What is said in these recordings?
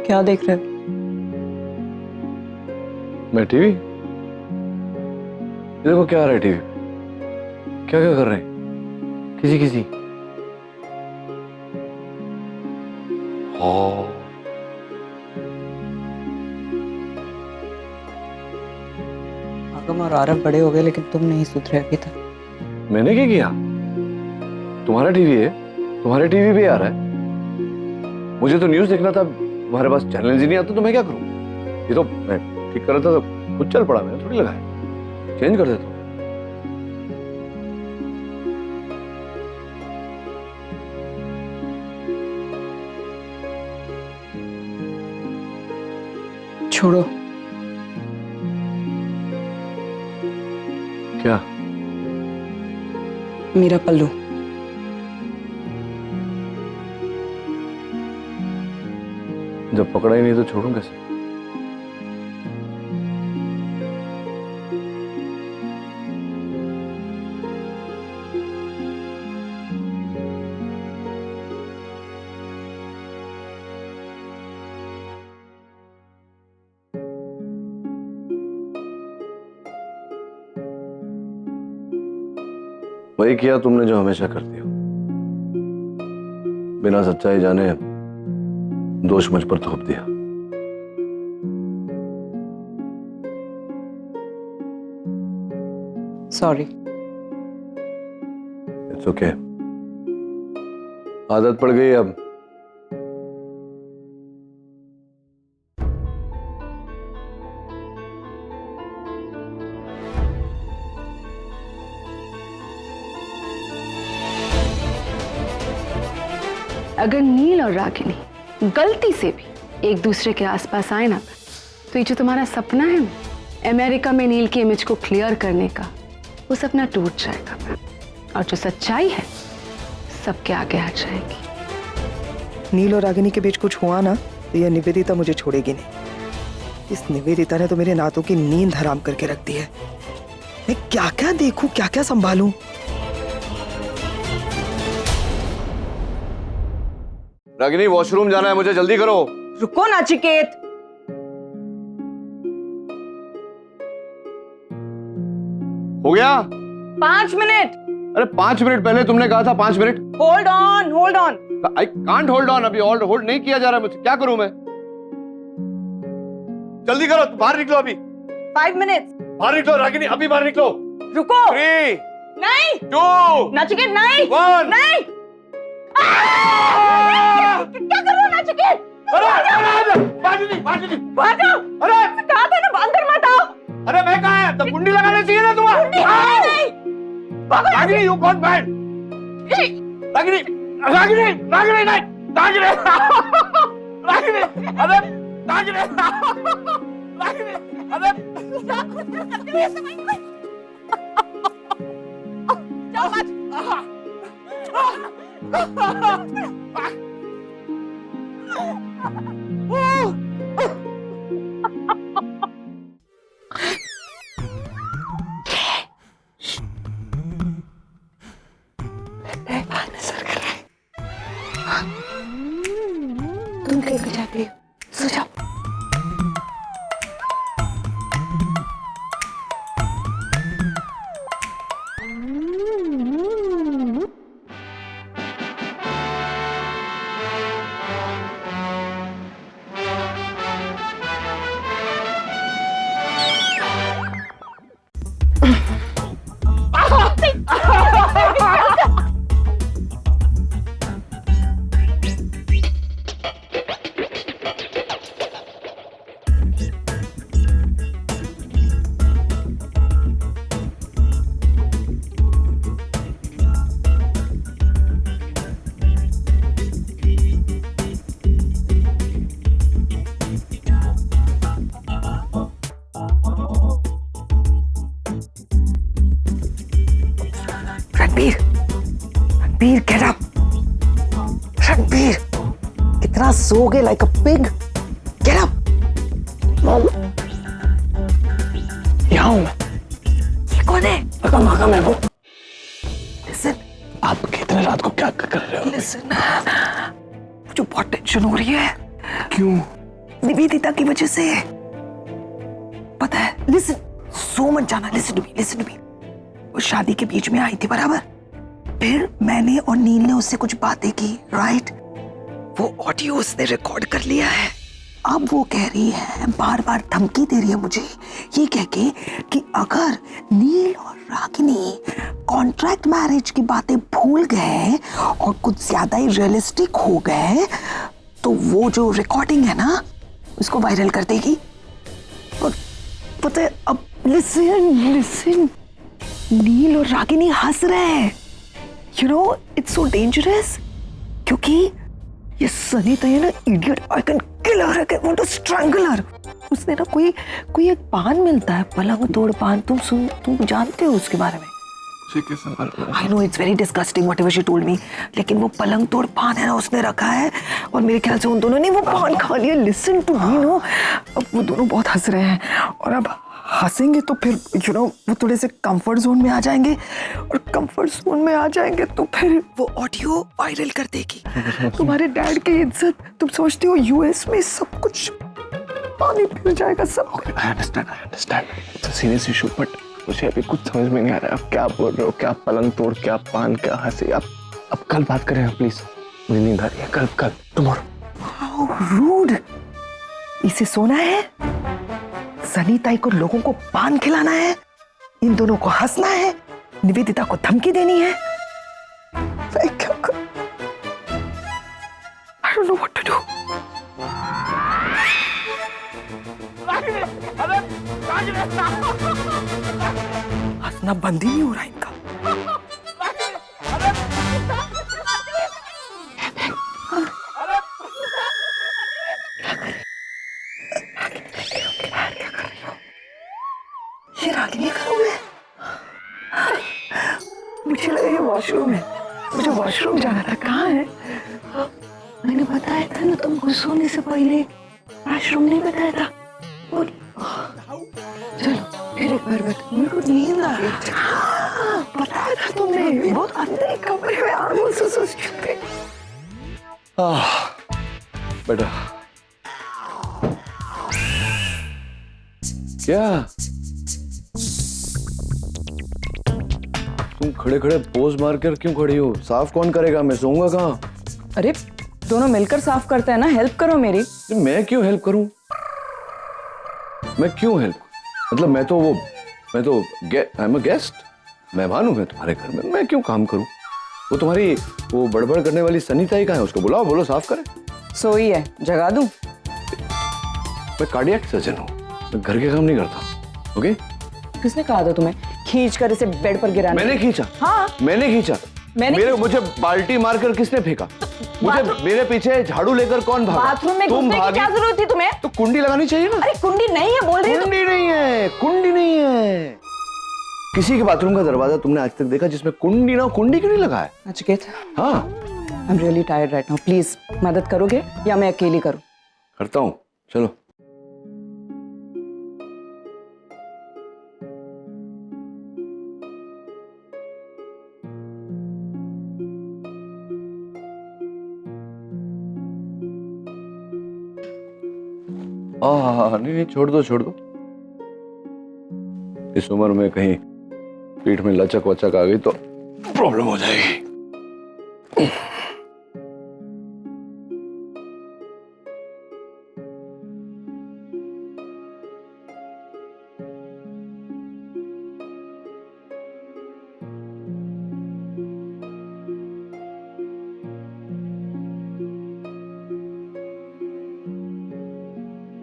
क्या देख रहे हो? मैं टीवी? देखो क्या आ रहा है टीवी? क्या क्या कर रहे हैं? किसी किसी आगम और आरव बड़े हो गए लेकिन तुम नहीं सुधरे अभी तक। मैंने क्या किया? तुम्हारा टीवी है, तुम्हारे टीवी पे आ रहा है। मुझे तो न्यूज़ देखना था, तुम्हारे पास चैनल ही नहीं आता तो मैं क्या करूं? ये तो मैं ठीक कर रहा था तो खुद चल पड़ा, मैंने थोड़ी लगाया। चेंज कर देता हूं। छोड़ो। क्या? मेरा पल्लू। जब पकड़ा ही नहीं तो छोड़ूं कैसे? वही किया तुमने जो हमेशा करती हो, बिना सच्चाई जाने दोष मुझ पर थोप दिया। सॉरी। इट्स ओके, आदत पड़ गई अब। अगर नील और रागिनी गलती से भी एक दूसरे के आसपास आए ना, तो ये जो तुम्हारा सपना है अमेरिका में नील की इमेज को क्लियर करने का, वो सपना टूट जाएगा और जो सच्चाई है सबके आगे आ जाएगी। नील और रागिनी के बीच कुछ हुआ ना तो यह निवेदिता मुझे छोड़ेगी नहीं। इस निवेदिता ने तो मेरे नातों की नींद हराम करके रख दी है। मैं क्या क्या देखूं, क्या क्या संभालूं। रागिनी वॉशरूम जाना है मुझे, जल्दी करो। रुको नाचिकेत। हो गया 5 मिनट। अरे 5 मिनट पहले तुमने कहा था 5 minute. Hold on, hold on. I can't hold on, अभी होल्ड नहीं किया जा रहा मुझसे, क्या करूं मैं? जल्दी करो, बाहर निकलो अभी। 5 मिनट। बाहर निकलो रागिनी, अभी बाहर निकलो। रुको। 3 नहीं 2 नाचिकेत, नहीं 1। नहीं। क्या कर रहे हो नाचिकेत? अरे भागो। अरे कहा था ना अंदर मत आओ। अरे मैं कहा है, तो कुंडी लगाने चाहिए ना तुम्हें। नहीं। भागो Ragini you got bad. Ragini Ragini Ragini नहीं, रागिनी रागिनी अरे रागिनी रागिनी अरे जाओ मत। तुम कहीं को जाती हो, सो जाओ। Ranbir, Ranbir get up. रणबीर, इतना सोगे like a pig? Get up. यहाँ हूं मैं। ये कौन है? आगम है वो। लिसन, आप कितने रात को क्या कर रहे हो? लिसन, मुझे बहुत टेंशन हो रही है। क्यों? निवेदिता की वजह से। पता है, लिसन, सो मत जाना, लिसन टू मी। वो शादी के बीच में आई थी, बराबर? फिर मैंने और नील ने उससे कुछ बातें की, राइट? वो ऑडियो उसने रिकॉर्ड कर लिया है। अब वो कह रही है, बार बार धमकी दे रही है मुझे, ये कह के कि अगर नील और रागिनी कॉन्ट्रैक्ट मैरिज की बातें भूल गए और कुछ ज्यादा ही रियलिस्टिक हो गए तो वो जो रिकॉर्डिंग है ना उसको वायरल कर देगी। और पता है, अब लिसन, नील और रागिनी हंस रहे हैं। You know it's so dangerous, क्योंकि ये सनी तो ये ना idiot, I can kill her, I can want to strangle her. उसने ना कोई एक पान मिलता है, पलंग तोड़ पान, तुम जानते हो उसके बारे में? I know it's very disgusting whatever she told me, लेकिन वो पलंग तोड़ पान है ना उसने रखा है और मेरे ख्याल से उन दोनों ने वो पान खा लिया। लिसन टू मी नो, अब वो दोनों बहुत हंस रहे हैं और अब हंसेंगे तो फिर यू नो वो थोड़े से कंफर्ट जोन में आ जाएंगे और कंफर्ट जोन में आ जाएंगे तो फिर वो ऑडियो वायरल कर देगी। तुम्हारे डैड की इज्जत, तुम सोचते हो यूएस में सब कुछ पानी फिर जाएगा सब। I understand. It's a serious issue, but मुझे अभी कुछ समझ में नहीं आ रहा है। आप क्या बोल रहे हो? क्या पलंग तोड़, क्या पान, क्या हंसी? अब कल बात करें प्लीज, मुझे नींद आ रही है। कल tomorrow। How rude! इसे सोना है, सनी ताई को लोगों को पान खिलाना है, इन दोनों को हंसना है, निवेदिता को धमकी देनी है। मैं क्या करूं? I don't know what to do. हंसना बंद ही नहीं हो रहा इनका। ये रागिनी का रूम है। मुझे लगा ये वॉशरूम है, मुझे वॉशरूम जाना था। कहाँ है? मैंने बताया था ना तुमको सोने से पहले, वॉशरूम नहीं बताया था। चलो फिर एक बार बता, मेरे को नींद आ रही थी। बताया था तुमने, बहुत अंदर कमरे में आंगों से सोच चुके। बेटा क्या तुम खड़े खड़े पोज मार कर क्यों खड़ी हो? साफ कौन करेगा? मैं सोऊंगा कहाँ? अरे दोनों मिलकर साफ करते हैं ना, हेल्प करो मेरी। मैं क्यों हेल्प करूं? मैं क्यों हेल्प? मतलब मैं तो आई एम अ गेस्ट, मेहमान हूं मैं तुम्हारे घर में, मैं क्यों काम करूं? वो तुम्हारी वो बड़बड़ करने वाली सनी ताई कहाँ है? उसको बुलाओ, बोलो साफ करे। सोई है, जगा दूं? मैं कार्डियक सर्जन हूँ, मैं घर के काम नहीं करता। ओके? किसने कहा था तुम्हें खींच कर इसे बेड पर गिराने? मैंने खींचा। हाँ मैंने खींचा। मुझे बाल्टी मारकर किसने फेंका? मुझे मेरे पीछे झाड़ू लेकर कौन भागा? बाथरूम में घुसने की क्या जरूरत थी तुम्हें? तो कुंडी लगानी चाहिए ना। अरे कुंडी नहीं है बोल रही हो? कुंडी नहीं है। किसी के बाथरूम का दरवाजा तुमने आज तक देखा जिसमें कुंडी ना हो? कुंडी क्यों नहीं लगा है? नचिकेत, हाँ, I am really tired right now, please मदद करोगे या मैं अकेली करूं? करता हूँ, चलो। नहीं, छोड़ दो। इस उम्र में कहीं पीठ में लचक वचक आ गई तो प्रॉब्लम हो जाएगी।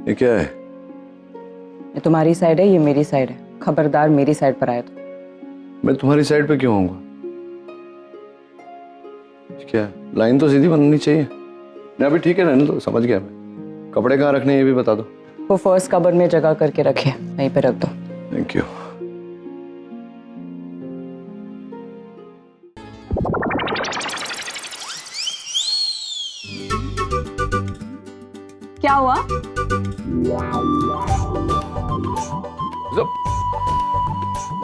ये क्या है? ये तुम्हारी साइड है, ये मेरी साइड है। खबरदार मेरी साइड पर आए तो। मैं तुम्हारी साइड पे क्यों आऊंगा? क्या लाइन तो सीधी बननी चाहिए। नहीं अभी ठीक है, रहने दो, समझ गया मैं। कपड़े कहाँ रखने ये भी बता दो। वो फर्स्ट कबर्ड में जगह करके रखे, वहीं पे रख दो। Thank you. क्या हुआ?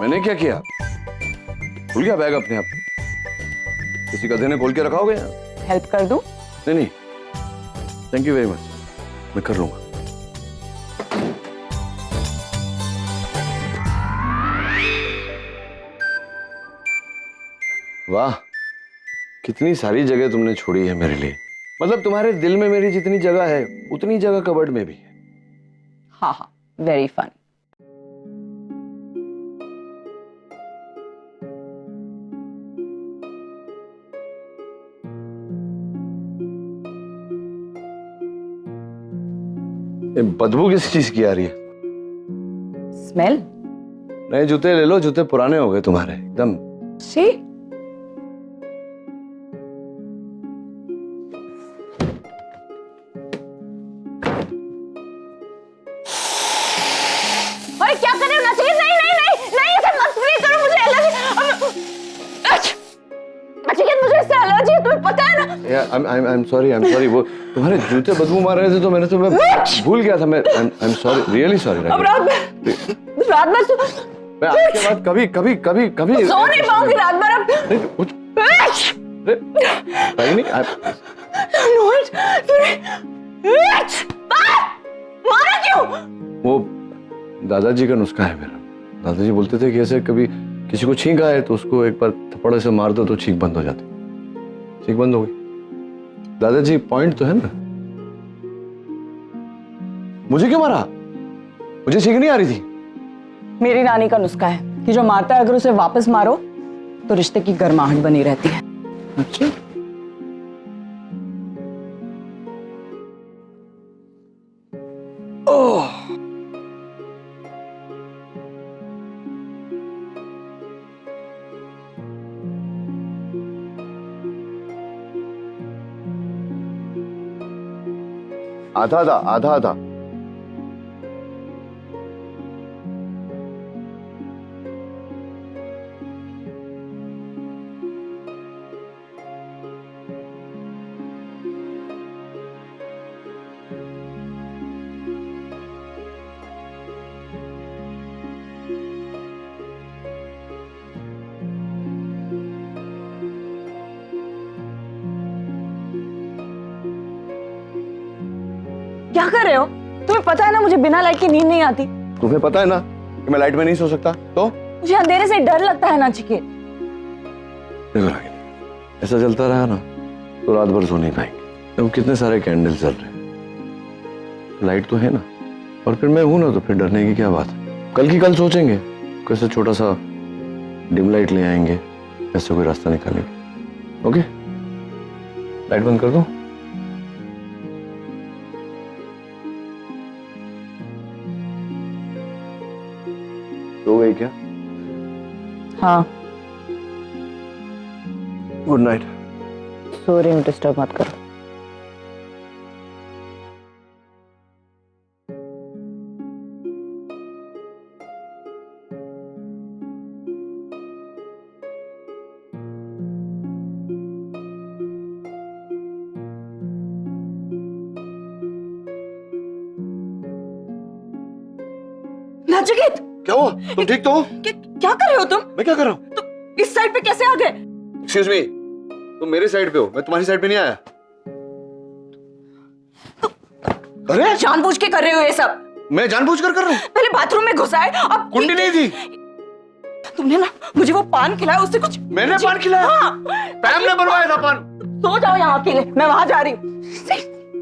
मैंने क्या किया? खुल गया बैग अपने आप? किसी गधे ने खोल के रखा होगा? हेल्प कर दूं? नहीं, थैंक यू वेरी मच, मैं कर लूंगा। वाह, कितनी सारी जगह तुमने छोड़ी है मेरे लिए। मतलब तुम्हारे दिल में मेरी जितनी जगह है उतनी जगह कबर्ड में भी है। हाँ हाँ, वेरी फन। ये बदबू किस चीज की आ रही है? स्मेल? नए जूते ले लो, जूते पुराने हो गए तुम्हारे एकदम। शी। अरे क्या कर रहे हो नचीर? नहीं नहीं नहीं नहीं, ऐसे मत प्लीज करो, मुझे एलर्जी। नचीर, मुझे इससे एलर्जी है, तुम्हें पता है ना। I am sorry. वो तुम्हारे जूते बदबू मार रहे थे तो मैंने तुम्हें भूल गया था। मैं I am sorry, really sorry. अब रात भर मैं आपके बाद कभी सो नहीं पाऊंगी रात भर अब। नहीं, कुछ नहीं। नोट, मारा क्यों? वो दादाजी का नुस्खा है मेरा। दादाजी बोलते थे कि ऐसे कभी किसी को छींक आए तो उसको एक बार थप्पड़ से मार दो तो छींक बंद हो जाती। छींक बंद हो गई। दादाजी पॉइंट तो है ना। मुझे क्यों मारा? मुझे छींक नहीं आ रही थी। मेरी नानी का नुस्खा है कि जो मारता है अगर उसे वापस मारो तो रिश्ते की गर्माहट बनी रहती है। अच्छा, आधा था, आधा। क्या कर रहे हो? तुम्हें पता है ना मुझे बिना लाइट की नींद नहीं आती। तुम्हें पता है ना कि मैं लाइट में नहीं सो सकता। तो मुझे अंधेरे से डर लगता है नाचिकेत। देखो रागिनी, ऐसा चलता रहा ना तो रात भर सो नहीं पाएंगे। देखो कितने सारे कैंडल जल रहे हैं, लाइट तो है ना। और फिर मैं हूं ना, तो फिर डरने की क्या बात है। कल की कल सोचेंगे, कैसे छोटा सा डिम लाइट ले आएंगे, ऐसे कोई रास्ता निकालेंगे। ओके, लाइट बंद कर दूं? सो गई क्या? हाँ, गुड नाइट। सो रही हूँ, डिस्टर्ब मत करो। नाचिकेत, क्या हुआ? तुम ठीक तो हो? क्या कर रहे हो तुम? मैं क्या कर रहा हूँ? तुम इस साइड पे कैसे आ गए? एक्सक्यूज मी, तुम मेरे साइड पे हो, मैं तुम्हारी साइड पे नहीं आया। अरे जानबूझ के कर रहे हो ये सब? मैं जानबूझकर कर रहा हूँ। पहले बाथरूम में घुसा है, अब कुंडी नहीं थी। तुमने ना मुझे वो पान खिलाया, उससे कुछ मैंने पान खिलाया? हाँ। पैम ने बनवाया था पान। सो जाओ यहाँ अकेले, मैं वहां जा रही हूँ।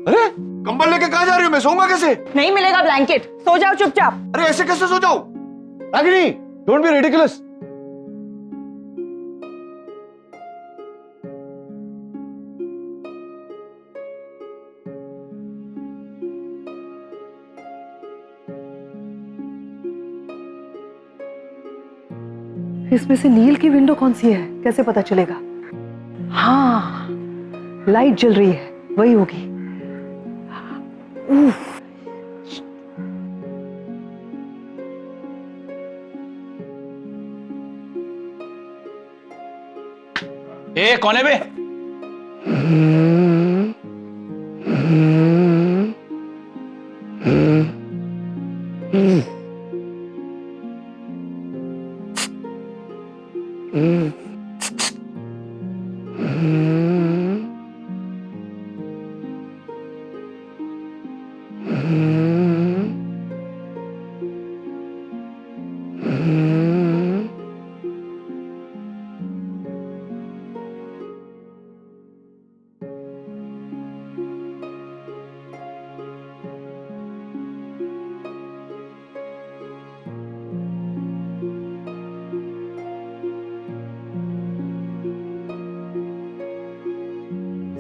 अरे कंबल लेके कहाँ जा रही हो? मैं सोऊंगा कैसे? नहीं मिलेगा ब्लैंकेट, सो जाओ चुपचाप। अरे ऐसे कैसे सो जाऊं? Ragini, don't be ridiculous. इसमें से नील की विंडो कौन सी है, कैसे पता चलेगा? हाँ, लाइट जल रही है, वही होगी। उफ, ए कौन है बे?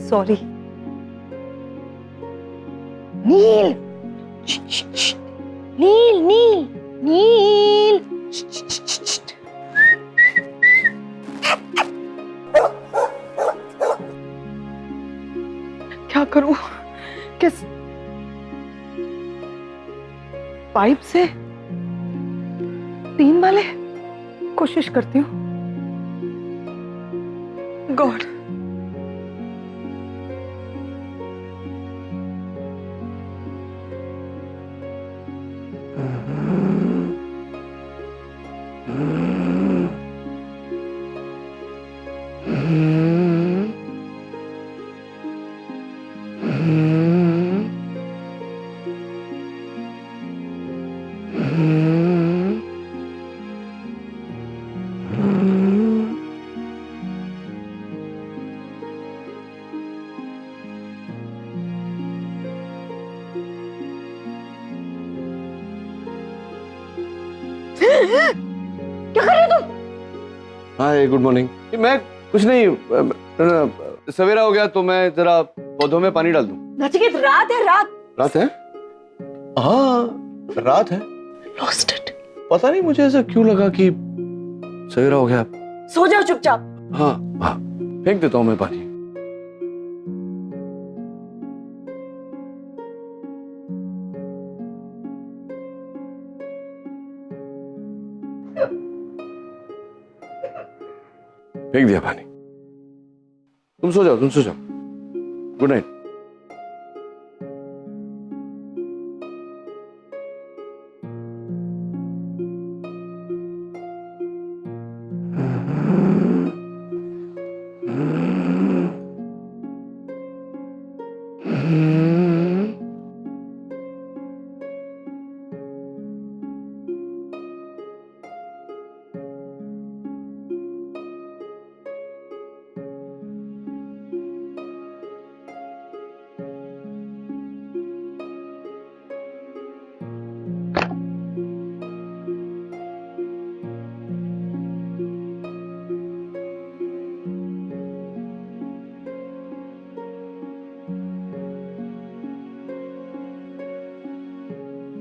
सॉरी। नील नील नील नील क्या करूं? किस पाइप से 3 वाले? कोशिश करती हूँ। गॉड, हाय, गुड मॉर्निंग। मैं कुछ नहीं, सवेरा हो गया तो मैं जरा पौधों में पानी डाल दूं। नचिकेत, रात है, रात। रात है? हाँ, रात है। Lost it. पता नहीं मुझे ऐसा क्यों लगा कि सवेरा हो गया। सो जाओ चुपचाप। हाँ हाँ, फेंक देता हूँ मैं पानी। फेंक दिया पानी। तुम सो जाओ, तुम सो जाओ। Good night.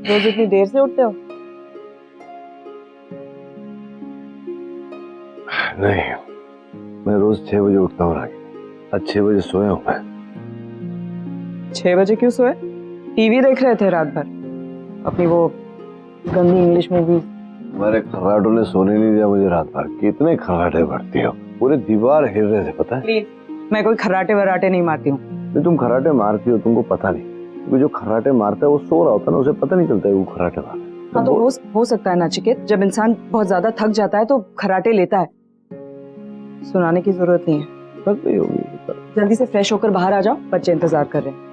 रोज इतनी देर से उठते हो? नहीं, मैं रोज 6 बजे उठता हूँ रागी। आज 6 बजे सोया हूँ मैं। 6 बजे क्यों सोए? टीवी देख रहे थे रात भर, अपनी वो गंदी इंग्लिश मूवी। हमारे खर्राटों ने सोने नहीं दिया मुझे रात भर। कितने खर्राटे भरती हो, पूरे दीवार हिल रहे थे, पता है? प्लीज, मैं कोई खर्राटे वराटे नहीं मारती हूँ। नहीं, तुम खर्राटे मारती हो, तुमको पता नहीं। क्योंकि जो खर्राटे मारता है वो सो रहा होता है ना, उसे पता नहीं चलता है वो खर्राटे मार रहा है। हाँ, तो हो सकता है नचिकेत, जब इंसान बहुत ज्यादा थक जाता है तो खर्राटे लेता है। सुनाने की जरूरत नहीं है। थक गई होगी। जल्दी से फ्रेश होकर बाहर आ जाओ, बच्चे इंतजार कर रहे हैं।